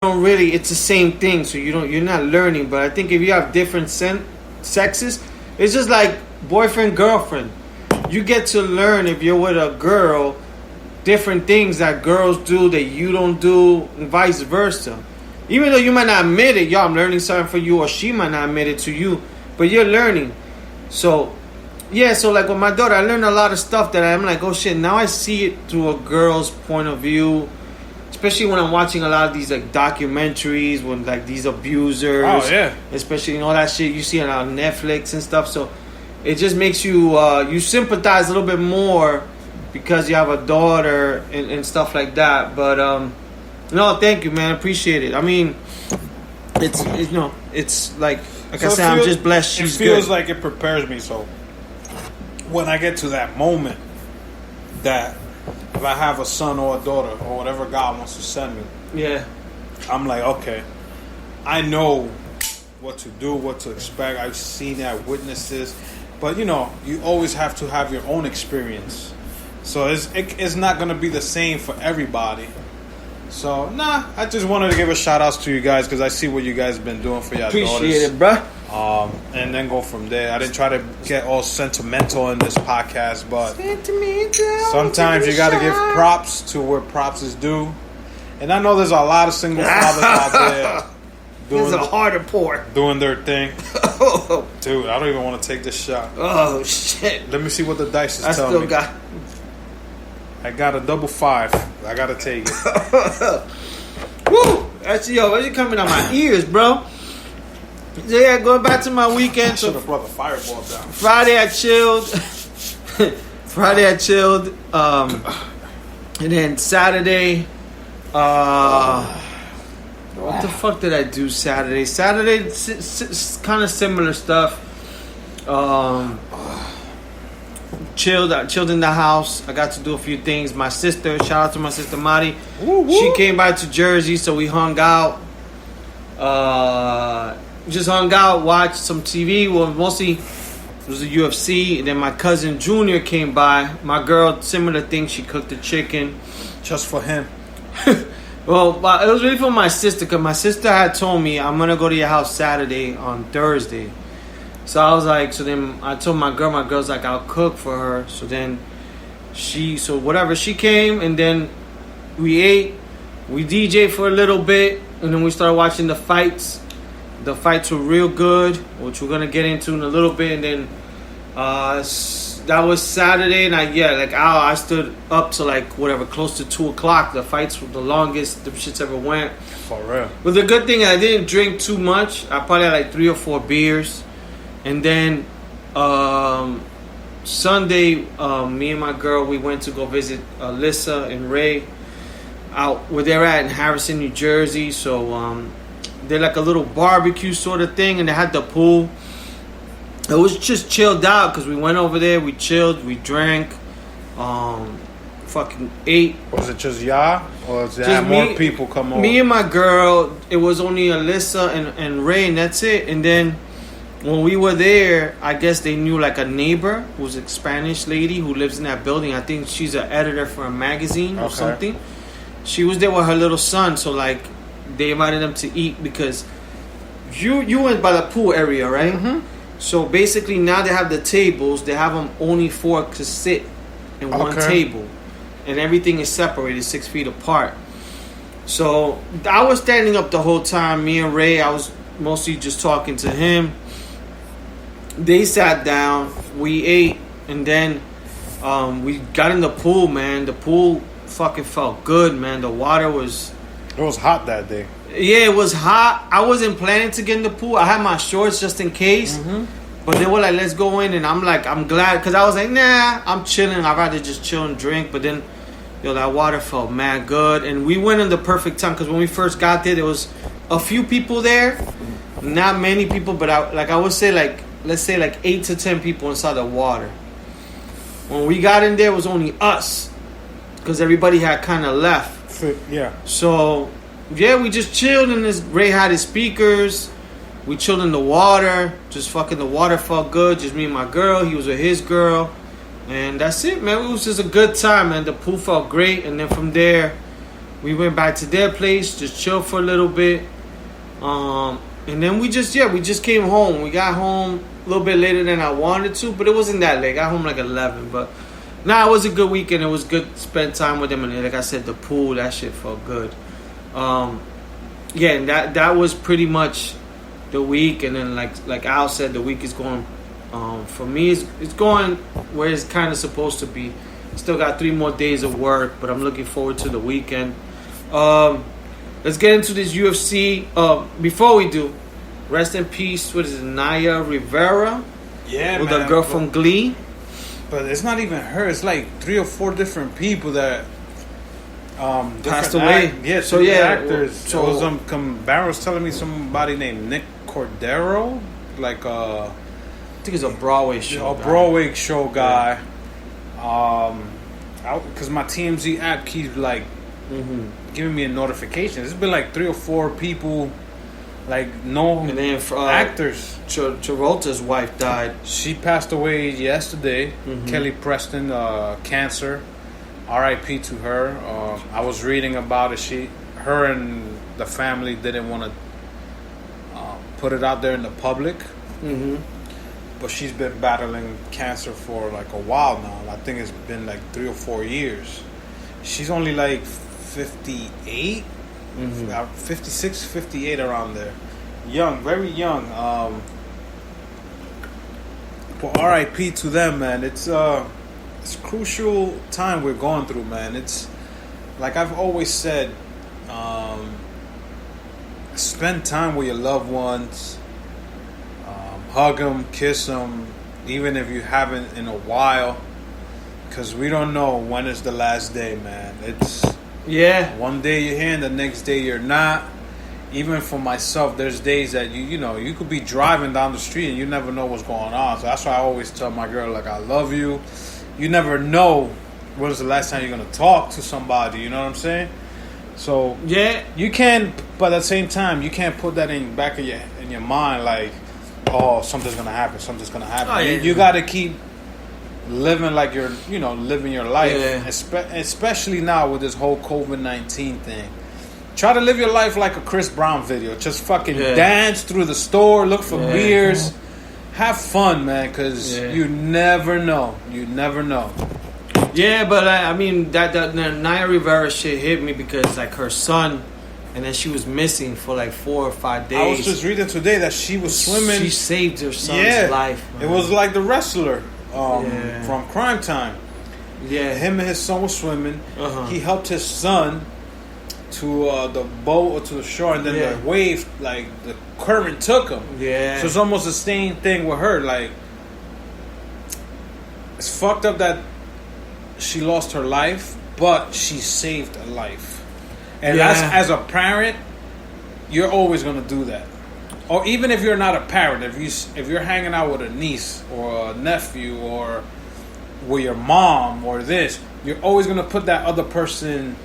don't really, it's the same thing, so you're not learning. But I think if you have different sexes, it's just like boyfriend girlfriend. You get to learn, if you're with a girl, different things that girls do that you don't do, and vice versa. Even though you might not admit it, yo, I'm learning something for you, or she might not admit it to you, but you're learning. So yeah, so like with my daughter, I learned a lot of stuff that I'm like, oh shit, now I see it through a girl's point of view. Especially when I'm watching a lot of these like documentaries when like these abusers. Oh yeah. Especially all that shit you see on Netflix and stuff. So it just makes you you sympathize a little bit more because you have a daughter and stuff like that. But no, thank you, man. I appreciate it. I mean, it's it's like so I said, I'm just blessed. She's good. It feels like it prepares me. So when I get to that moment, that if I have a son or a daughter or whatever God wants to send me, yeah, I'm like, okay, I know what to do, what to expect. I've seen that, witnesses, but you always have to have your own experience. So it's not gonna be the same for everybody. So I just wanted to give a shout outs to you guys because I see what you guys have been doing for your daughters. Appreciate it, bruh. And then go from there. I didn't try to get all sentimental in this podcast, but sometimes you got to give props to where props is due. And I know there's a lot of single fathers out there doing, a harder pour. Doing their thing. Dude, I don't even want to take this shot. Oh, shit. Let me see what the dice is telling me. I got a double 5. I got to take it. Woo! Actually, it's coming out my ears, bro. So yeah, going back to my weekend. I should have brought the fireball down. Friday I chilled. And then Saturday, what the fuck did I do Saturday? Saturday, kind of similar stuff. Chilled in the house. I got to do a few things. My sister, shout out to my sister Mari. Woo, woo. She came by to Jersey, so we hung out. Just hung out, watched some TV. Well, mostly it was the UFC. And then my cousin Junior came by. My girl, similar thing. She cooked the chicken. Just for him. Well, it was really for my sister. Because my sister had told me, I'm going to go to your house Saturday on Thursday. So I was like, so then I told my girl's like, I'll cook for her. So then she came. And then we ate. We DJed for a little bit. And then we started watching the fights. The fights were real good, which we're going to get into in a little bit. And then that was Saturday. And I stood up to close to 2 o'clock. The fights were the longest the shit's ever went. For real. But the good thing, I didn't drink too much. I probably had 3 or 4 beers. And then Sunday, me and my girl, we went to go visit Alyssa and Ray out where they're at in Harrison, New Jersey. So they're like a little barbecue sort of thing, and they had the pool. It was just chilled out because we went over there, we chilled, we drank, fucking ate. Was it just y'all, or did have more people come over? Me and my girl. It was only Alyssa and Ray, and that's it. And then when we were there, I guess they knew a neighbor who's a Spanish lady who lives in that building. I think she's an editor for a magazine or something. She was there with her little son, so they invited them to eat because you went by the pool area, right? Mm-hmm. So basically now they have the tables. They have them only for to sit in one table, and everything is separated 6 feet apart. So I was standing up the whole time. Me and Ray, I was mostly just talking to him. They sat down. We ate, and then we got in the pool. Man, the pool fucking felt good, man. The water was. It was hot that day. Yeah, it was hot. I wasn't planning to get in the pool. I had my shorts just in case. Mm-hmm. But they were like, let's go in. And I'm glad. Because I was like, nah, I'm chilling. I'd rather just chill and drink. But then, that water felt mad good. And we went in the perfect time. Because when we first got there was a few people there. Not many people. But I would say let's say 8 to 10 people inside the water. When we got in there, it was only us. Because everybody had kind of left. Yeah. So, yeah, we just chilled, and Ray had his speakers. We chilled in the water. Just fucking the water felt good. Just me and my girl. He was with his girl. And that's it, man. It was just a good time, man. The pool felt great. And then from there, We went back to their place, just chill for a little bit. And then we just came home. We got home a little bit later than I wanted to, but it wasn't that late. I got home like 11, but it was a good weekend. It was good to spend time with them, and like I said, the pool, that shit felt good. And that was pretty much the week. And then like Al said, the week is going. For me, it's going where it's kind of supposed to be. Still got 3 more days of work, but I'm looking forward to the weekend. Let's get into this UFC. Before we do, rest in peace. What is it, Naya Rivera? Yeah, with man. the girl from Glee. But it's not even her. It's like 3 or 4 different people that passed away. Actors. So Barra was telling me somebody named Nick Cordero, like I think it's a Broadway show. Broadway show guy. Because my TMZ app keeps like giving me a notification. It's been like 3 or 4 people, like and then actors. Travolta's wife died. She passed away yesterday. Kelly Preston, cancer. R.I.P. to her. I was reading about it. Her and the family didn't want to put it out there in the public. But she's been battling cancer for like a while now. I think it's been like 3 or 4 years. She's only like 58, 56, 58, around there. Young, very young. But R.I.P. to them, man. It's a crucial time we're going through, man. It's like I've always said, spend time with your loved ones. Hug them, kiss them, even if you haven't in a while, because we don't know when is the last day, man. It's one day you're here and the next day you're not. Even for myself, there's days that you could be driving down the street and you never know what's going on. So that's why I always tell my girl, like, I love you. You never know when is the last time you're gonna talk to somebody. You know what I'm saying? So you can, but at the same time, you can't put that in back of in your mind, like, oh, something's gonna happen. Something's gonna happen. Oh, yeah. You got to keep living like you're, living your life. Yeah. Especially now with this whole COVID-19 thing. Try to live your life like a Chris Brown video. Just fucking dance through the store, look for beers, have fun, man. Because you never know. You never know. Yeah, but I mean that Naya Rivera shit hit me because like her son. And then she was missing for like 4 or 5 days. I was just reading today that she was swimming. She saved her son's life. Man. It was like the wrestler from Crime Time. Yeah, him and his son were swimming. He helped his son to the boat or to the shore, and then the wave, like the current, took him. Yeah, so it's almost the same thing with her. Like, it's fucked up that she lost her life, but she saved a life. And as a parent, you're always gonna do that. Or even if you're not a parent, if you're hanging out with a niece or a nephew or with your mom or this, you're always gonna put that other person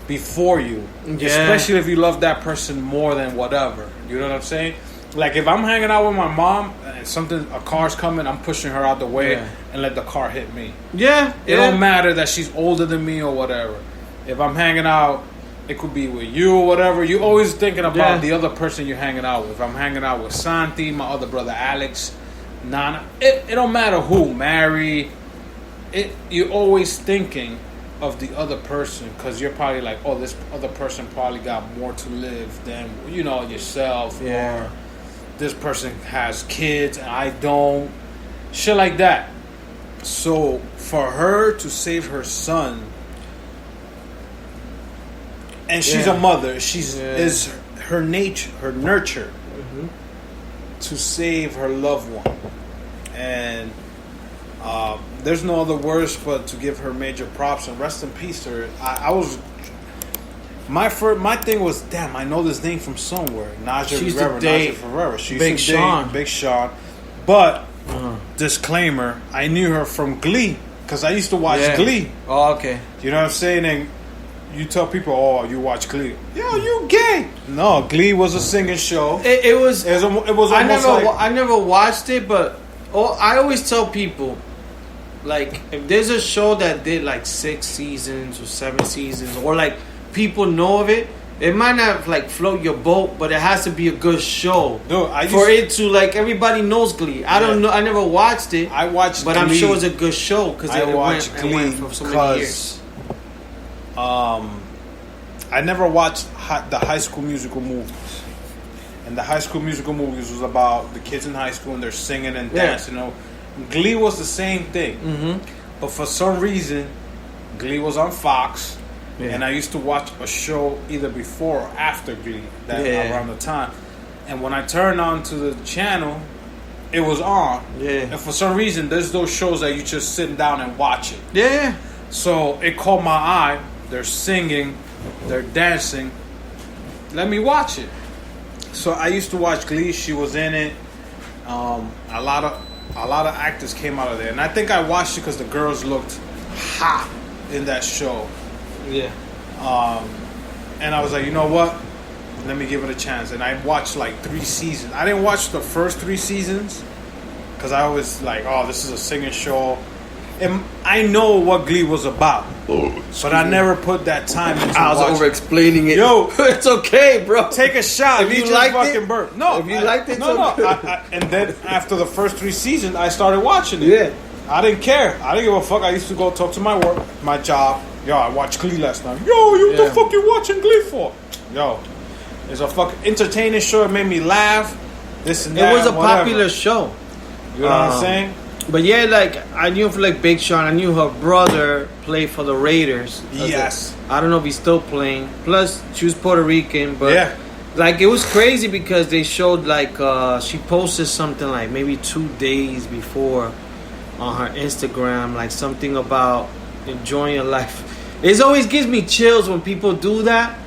before you. Yeah. Especially if you love that person more than whatever. You know what I'm saying? Like if I'm hanging out with my mom and a car's coming, I'm pushing her out the way and let the car hit me. Yeah. It don't matter that she's older than me or whatever. If I'm hanging out, it could be with you or whatever. You're always thinking about the other person you're hanging out with. If I'm hanging out with Santi, my other brother Alex, Nana, it don't matter who, Mary. You're always thinking of the other person because you're probably like, oh, this other person probably got more to live than yourself. Or this person has kids and I don't. Shit like that. So for her to save her son. And she's a mother. Is her nature, her nurture, to save her loved one. And there's no other words but to give her major props and rest in peace to her. I was my thing was, damn, I know this name from somewhere. Naja Rivera. She's Big Sean. But disclaimer, I knew her from Glee because I used to watch Glee. Oh, okay. You know what I'm saying? And you tell people, oh, you watch Glee. Yo, you gay. No, Glee was a singing show. It was I never watched it, but I always tell people, like, if there's a show that did like 6 seasons or 7 seasons, or like people know of it. It might not like float your boat, but it has to be a good show. Dude, for it to like everybody knows Glee. I don't know. I never watched it. I watched, but Glee. I'm sure it's a good show because I watched Glee Glee for so many years. I never watched the High School Musical movies. And the High School Musical movies was about the kids in high school and they're singing and dancing. You know, Glee was the same thing. Mm-hmm. But for some reason, Glee was on Fox. Yeah. And I used to watch a show either before or after Glee around the time. And when I turned on to the channel, it was on. Yeah. And for some reason, there's those shows that you just sit down and watch it. Yeah. So it caught my eye. They're singing, they're dancing. Let me watch it. So I used to watch Glee. She was in it. A lot of actors came out of there, and I think I watched it because the girls looked hot in that show. Yeah. And I was like, you know what? Let me give it a chance. And I watched like 3 seasons. I didn't watch the first 3 seasons because I was like, oh, this is a singing show. And I know what Glee was about, but I never put that time into I was over explaining it. Yo, it's okay, bro. Take a shot. If you liked it, burp. No, if you liked it, no. And then after the first 3 seasons, I started watching it. Yeah, I didn't care. I didn't give a fuck. I used to go talk to my work, my job. Yo, I watched Glee last night. Yo, what the fuck you watching Glee for? Yo, it's a fucking entertaining show. It made me laugh. This and that. It was a popular show. You know what I'm saying? But yeah, like I knew for like Big Sean, I knew her brother played for the Raiders. Yes. I don't know if he's still playing. Plus, she was Puerto Rican, but like it was crazy because they showed like she posted something like maybe 2 days before on her Instagram, like something about enjoying your life. It always gives me chills when people do that.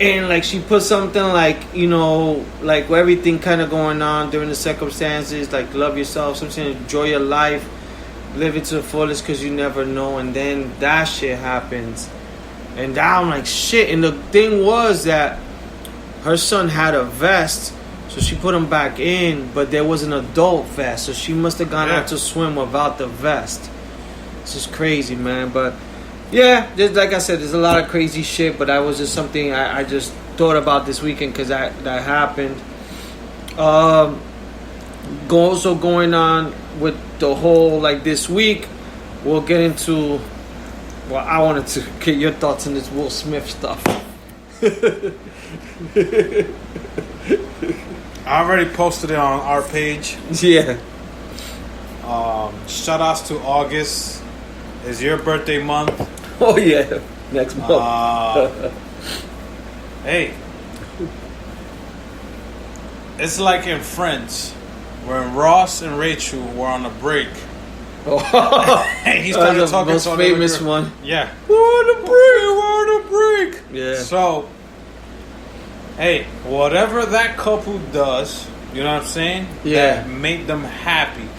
And like she put something like, you know, like everything kind of going on during the circumstances, like love yourself, something, enjoy your life, live it to the fullest because you never know. And then that shit happens. And now I'm like, shit. And the thing was that her son had a vest, so she put him back in, but there was an adult vest. So she must have gone out to swim without the vest. This is crazy, man. But yeah, just like I said, there's a lot of crazy shit, but that was just something I just thought about this weekend because that happened. Also going on with the whole, like this week, we'll get into, well, I wanted to get your thoughts on this Will Smith stuff. I already posted it on our page. Yeah. Shout outs to August. It's your birthday month. Oh yeah, next month. Hey, it's like in Friends, when Ross and Rachel were on a break. And he started talking the most to famous one. Yeah, we're on a break. Yeah. So, hey, whatever that couple does, you know what I'm saying? Yeah. That make them happy.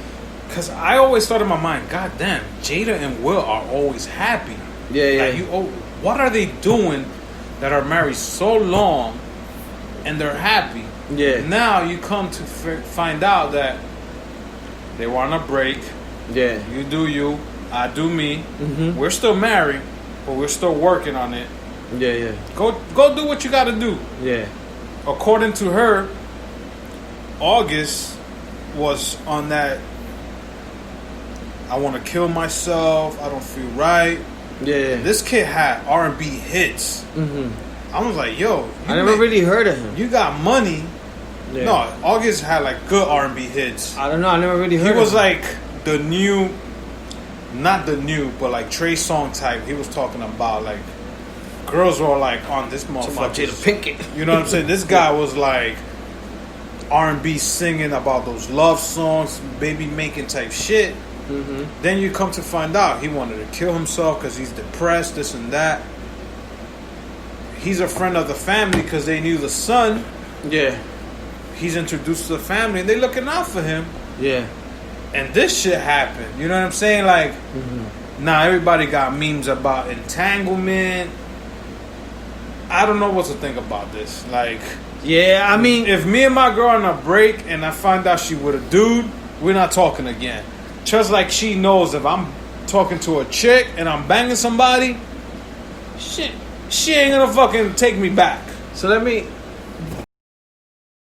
Because I always thought in my mind, God damn, Jada and Will are always happy. Yeah. Like what are they doing that are married so long and they're happy? Yeah. Now you come to find out that they were on a break. Yeah. You do you, I do me. Mm-hmm. We're still married, but we're still working on it. Yeah. Go do what you got to do. Yeah. According to her, August was on that. I want to kill myself. I don't feel right. Yeah. This kid had R&B hits. Mm-hmm. I was like, yo. I never really heard of him. You got money. Yeah. No, August had like good R&B hits. I don't know. I never really heard of him. He was like the new, not the new, but like Trey Songz type. He was talking about like, girls were like on this motherfucker. Jada Pinkett. You know what I'm saying? This guy was like R&B singing about those love songs, baby making type shit. Mm-hmm. Then you come to find out he wanted to kill himself because he's depressed, this and that. He's a friend of the family because they knew the son. Yeah. He's introduced to the family and they looking out for him. Yeah. And this shit happened. You know what I'm saying? Like, now everybody got memes about entanglement. I don't know what to think about this. Like, yeah, I mean, if me and my girl on a break and I find out she with a dude, we're not talking again. Just like she knows if I'm talking to a chick and I'm banging somebody, shit, she ain't gonna fucking take me back. So let me